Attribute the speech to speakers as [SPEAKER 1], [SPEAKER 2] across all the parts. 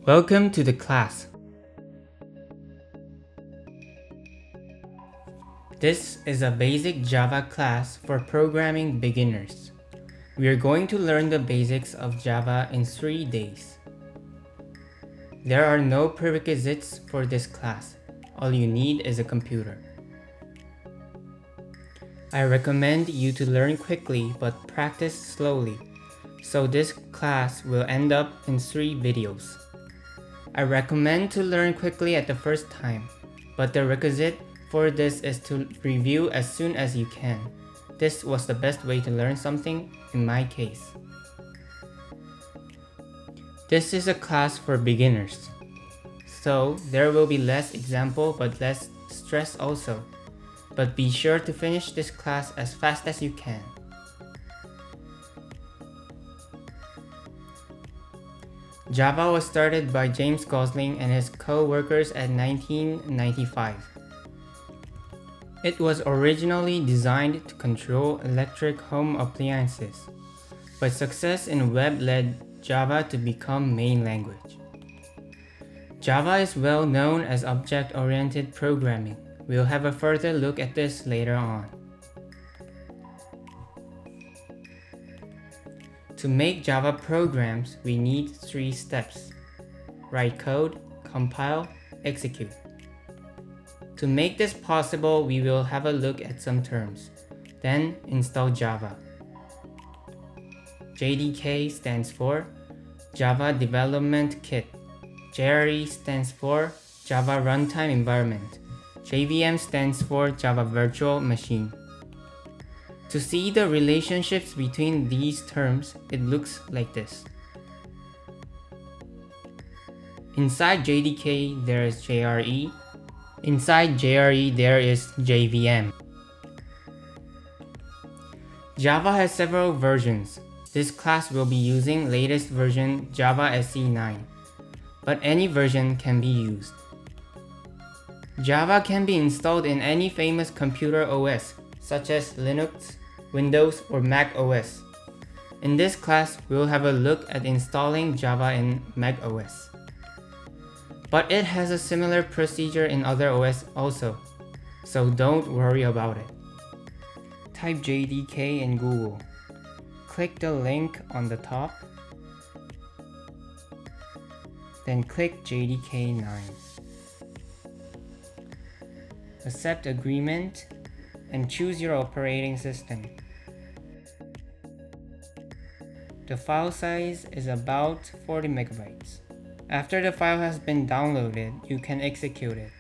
[SPEAKER 1] Welcome to the class. This is a basic Java class for programming beginners. We are going to learn the basics of Java in 3 days. There are no prerequisites for this class. All you need is a computer. I recommend you to learn quickly but practice slowly, so this class will end up in 3 videos. I recommend to learn quickly at the first time, but the requisite for this is to review as soon as you can. This was the best way to learn something in my case. This is a class for beginners, so there will be less example but less stress also. But be sure to finish this class as fast as you can. Java was started by James Gosling and his co-workers at 1995. It was originally designed to control electric home appliances, but success in web led Java to become main language. Java is well known as object-oriented programming. We'll have a further look at this later on. To make Java programs, we need 3 steps: write code, compile, execute. To make this possible, we will have a look at some terms. Then install Java. JDK stands for Java Development Kit. JRE stands for Java Runtime Environment. JVM stands for Java Virtual Machine. To see the relationships between these terms, it looks like this. Inside JDK, there is JRE. Inside JRE, there is JVM. Java has several versions. This class will be using latest version Java SE9, but any version can be used. Java can be installed in any famous computer OS, such as Linux, Windows, or Mac OS. In this class, we'll have a look at installing Java in Mac OS. But it has a similar procedure in other OS also, so don't worry about it. Type JDK in Google. Click the link on the top, then click JDK 9. Accept agreement and choose your operating system. The file size is about 40 megabytes. After the file has been downloaded, you can execute it.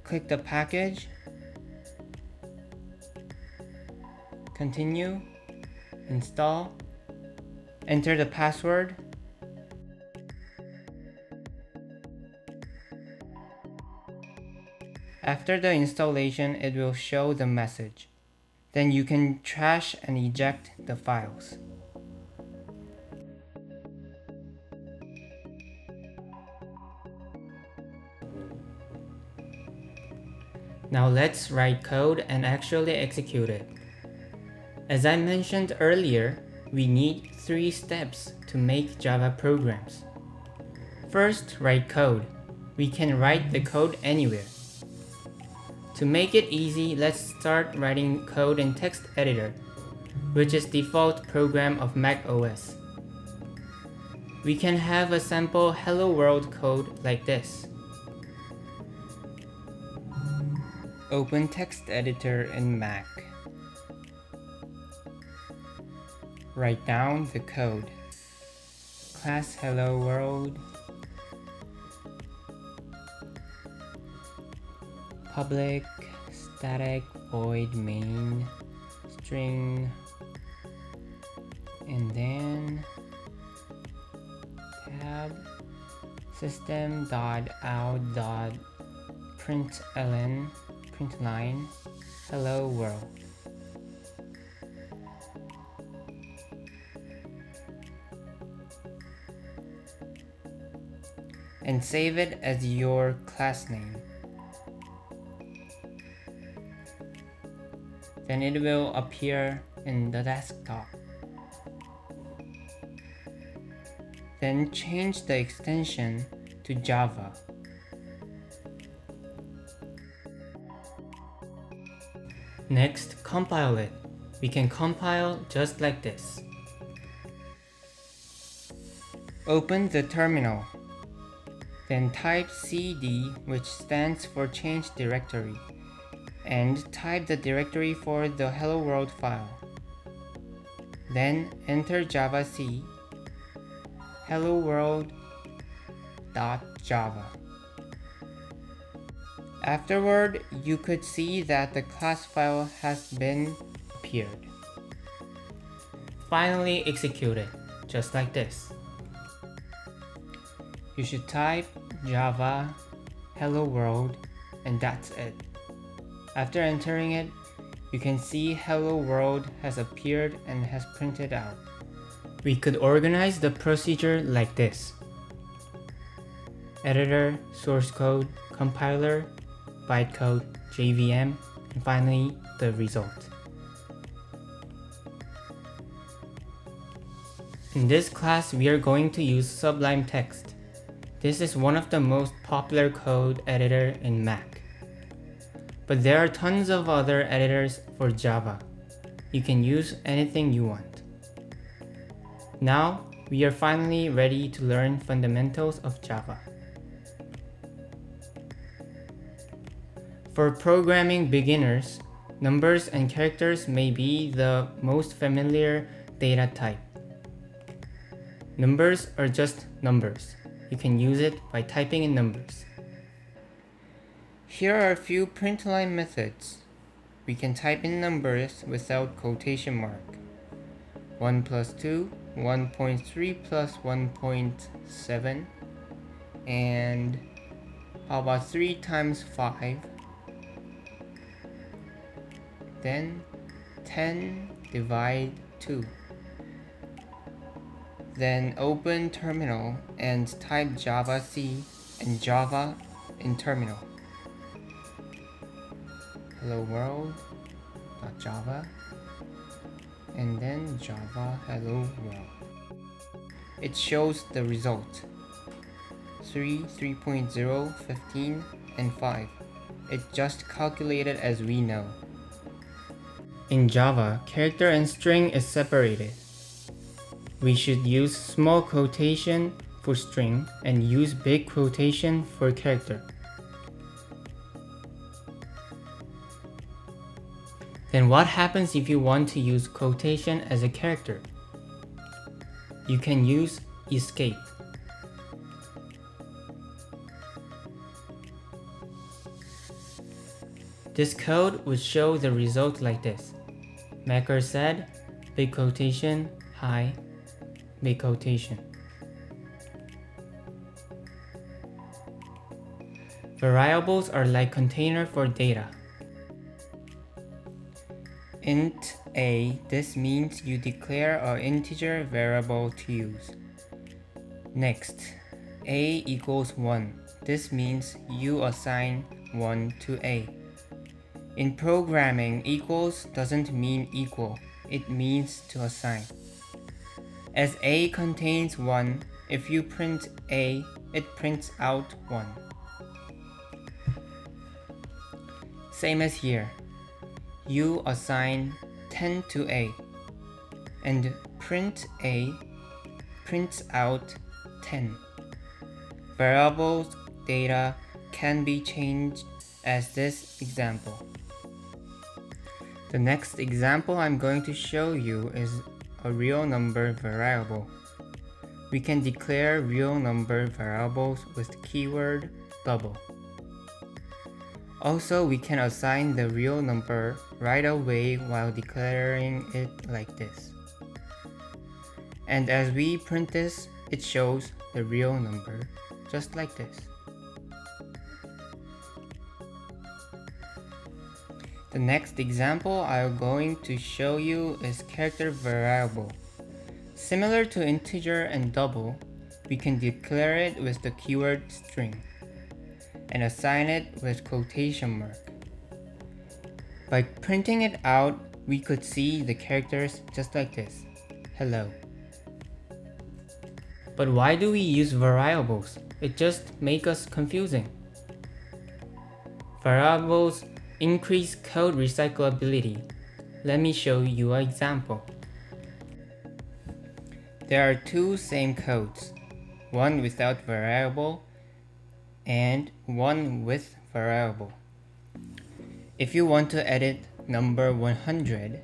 [SPEAKER 1] Click the package, continue, install, enter the password, After the installation, it will show the message. Then you can trash and eject the files. Now let's write code and actually execute it. As I mentioned earlier, we need 3 steps to make Java programs. First, write code. We can write the code anywhere. To make it easy, let's start writing code in text editor, which is default program of Mac OS. We can have a sample hello world code like this. Open text editor in Mac. Write down the code. Class hello world. Public static void main string, and then tab system.out.println print line hello world. And save it as your class name. Then it will appear in the desktop. Then change the extension to Java. Next, compile it. We can compile just like this. Open the terminal. Then type cd, which stands for change directory, and type the directory for the hello world file. Then enter javac hello world.java. Afterward, you could see that the class file has been appeared. Finally execute it, just like this. You should type java hello world and that's it. After entering it, you can see hello world has appeared and has printed out. We could organize the procedure like this: editor, source code, compiler, bytecode, JVM, and finally the result. In this class, we are going to use Sublime Text. This is one of the most popular code editor in Mac. But there are tons of other editors for Java. You can use anything you want. Now, we are finally ready to learn fundamentals of Java. For programming beginners, numbers and characters may be the most familiar data type. Numbers are just numbers. You can use it by typing in numbers. Here are a few print line methods. We can type in numbers without quotation mark. 1 plus 2, 1.3 plus 1.7, and how about 3 times 5? Then 10 divide 2. Then open terminal and type javac and java in terminal. Hello world.java and then java hello world. It shows the result: 3, 3.0, 15, and 5. It just calculated as we know. In Java, character and string is separated. We should use small quotation for string and use big quotation for character. Then what happens if you want to use quotation as a character? You can use escape. This code would show the result like this: Maker said, big quotation, hi, big quotation. Variables are like container for data. Int a, this means you declare an integer variable to use. Next, a equals 1. This means you assign 1 to a. In programming, equals doesn't mean equal, it means to assign. As a contains 1, if you print a, it prints out 1. Same as here. You assign 10 to a, and print a prints out 10. Variables data can be changed as this example. The next example I'm going to show you is a real number variable. We can declare real number variables with keyword double. Also, we can assign the real number right away while declaring it like this. And as we print this, it shows the real number just like this. The next example I'm going to show you is character variable. Similar to integer and double, we can declare it with the keyword string and assign it with quotation mark. By printing it out, we could see the characters just like this: hello. But why do we use variables? It just makes us confusing. Variables increase code recyclability. Let me show you an example. There are two same codes, one without variable and one with variable. If you want to edit number 100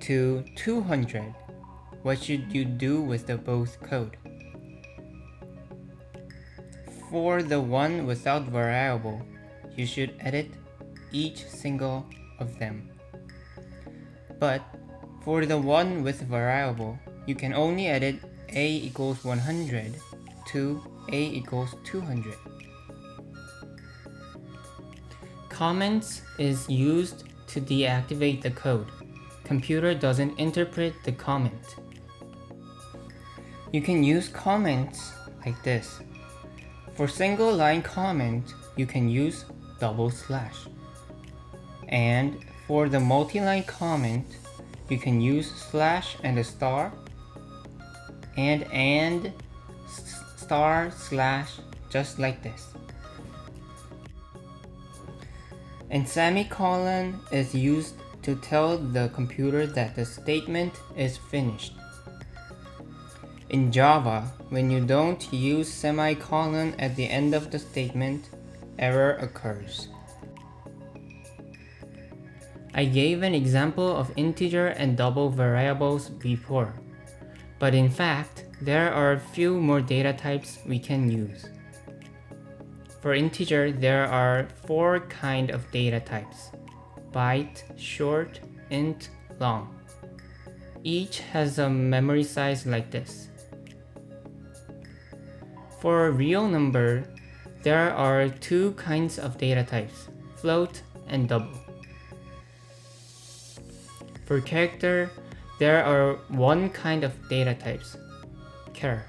[SPEAKER 1] to 200, what should you do with the both code? For the one without variable, you should edit each single of them. But for the one with variable, you can only edit a equals 100 to a equals 200. Comments is used to deactivate the code. Computer doesn't interpret the comment. You can use comments like this. For single line comment, you can use double slash. And for the multi-line comment, you can use slash and a star and star slash, just like this. And semicolon is used to tell the computer that the statement is finished. In Java, when you don't use semicolon at the end of the statement, error occurs. I gave an example of integer and double variables before, but in fact, there are a few more data types we can use. For integer, there are 4 kinds of data types: byte, short, int, long. Each has a memory size like this. For a real number, there are 2 kinds of data types: float and double. For character, there are 1 kind of data types: char.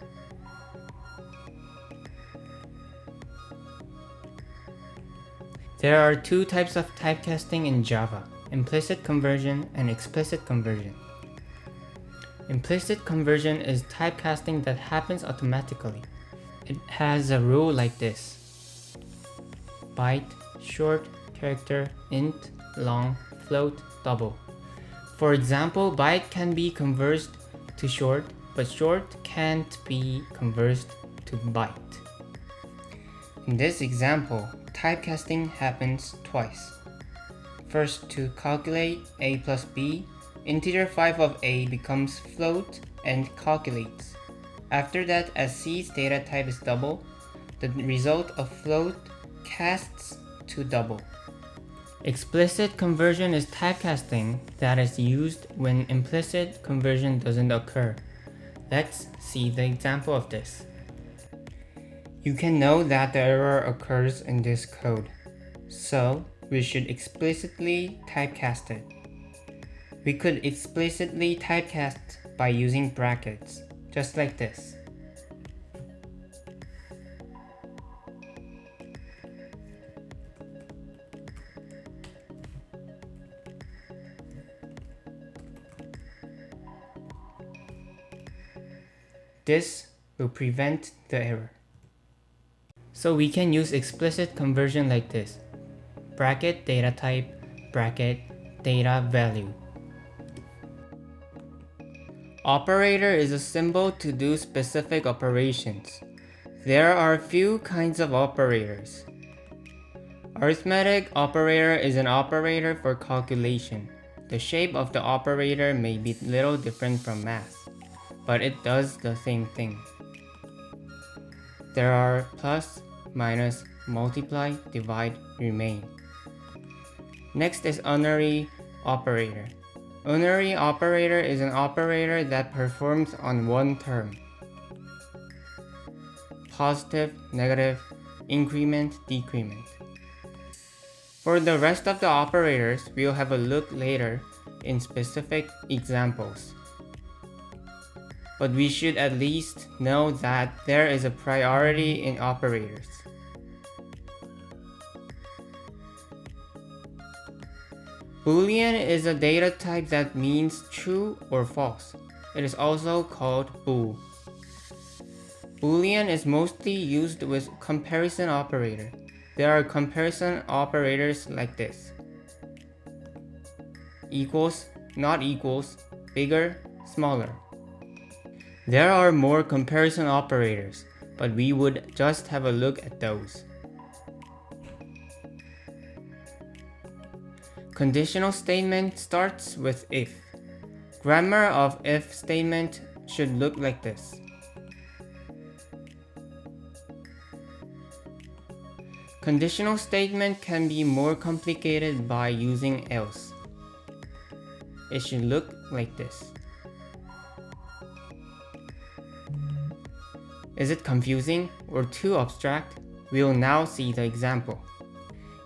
[SPEAKER 1] There are 2 types of typecasting in Java: implicit conversion and explicit conversion. Implicit conversion is typecasting that happens automatically. It has a rule like this: byte, short, character, int, long, float, double. For example, byte can be converted to short, but short can't be converted to byte. In this example, typecasting happens twice. First, to calculate a plus b, integer 5 of a becomes float and calculates. After that, as c's data type is double, the result of float casts to double. Explicit conversion is typecasting that is used when implicit conversion doesn't occur. Let's see the example of this. You can know that the error occurs in this code, so we should explicitly typecast it. We could explicitly typecast by using brackets, just like this. This will prevent the error. So we can use explicit conversion like this: bracket data type, bracket data value. Operator is a symbol to do specific operations. There are a few kinds of operators. Arithmetic operator is an operator for calculation. The shape of the operator may be little different from math, but it does the same thing. There are plus, minus, multiply, divide, remain. Next is unary operator. Unary operator is an operator that performs on one term: positive, negative, increment, decrement. For the rest of the operators, we'll have a look later in specific examples. But we should at least know that there is a priority in operators. Boolean is a data type that means true or false. It is also called bool. Boolean is mostly used with comparison operator. There are comparison operators like this: equals, not equals, bigger, smaller. There are more comparison operators, but we would just have a look at those. Conditional statement starts with if. Grammar of if statement should look like this. Conditional statement can be more complicated by using else. It should look like this. Is it confusing or too abstract? We'll now see the example.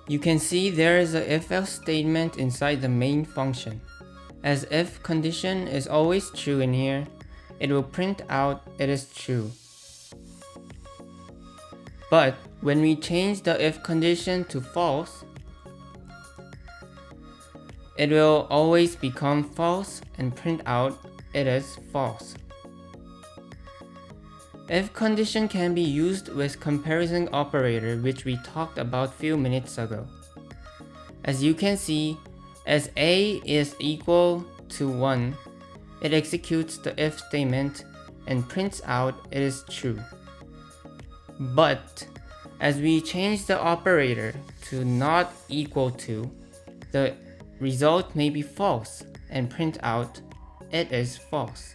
[SPEAKER 1] You can see there is a if-else statement inside the main function. As if condition is always true in here, it will print out it is true. But when we change the if condition to false, it will always become false and print out it is false. If condition can be used with comparison operator, which we talked about few minutes ago. As you can see, as a is equal to 1, it executes the if statement and prints out it is true. But as we change the operator to not equal to, the result may be false and print out it is false.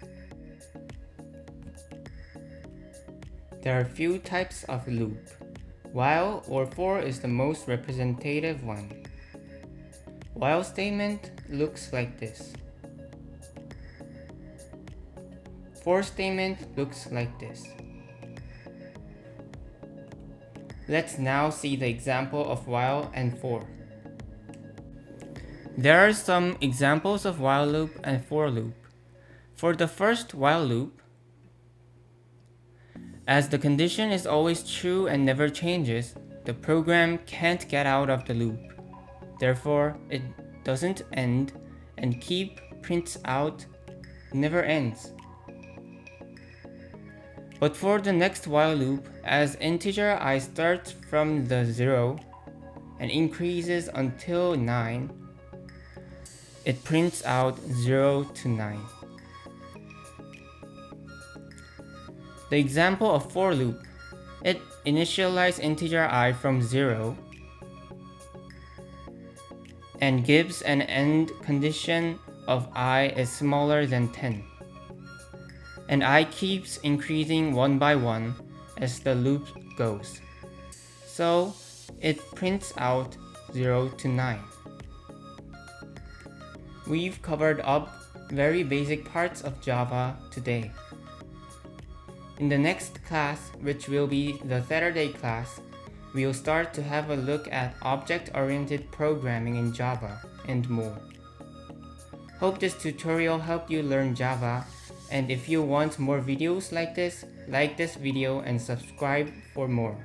[SPEAKER 1] There are a few types of loop. While or for is the most representative one. While statement looks like this. For statement looks like this. Let's now see the example of while and for. There are some examples of while loop and for loop. For the first while loop, as the condition is always true and never changes, the program can't get out of the loop. Therefore, it doesn't end and keep prints out never ends. But for the next while loop, as integer I starts from the 0 and increases until 9, it prints out 0 to 9. The example of for loop, it initializes integer I from 0 and gives an end condition of I is smaller than 10. And I keeps increasing one by one as the loop goes. So it prints out 0 to 9. We've covered up very basic parts of Java today. In the next class, which will be the Saturday class, we'll start to have a look at object-oriented programming in Java and more. Hope this tutorial helped you learn Java, and if you want more videos like this video and subscribe for more.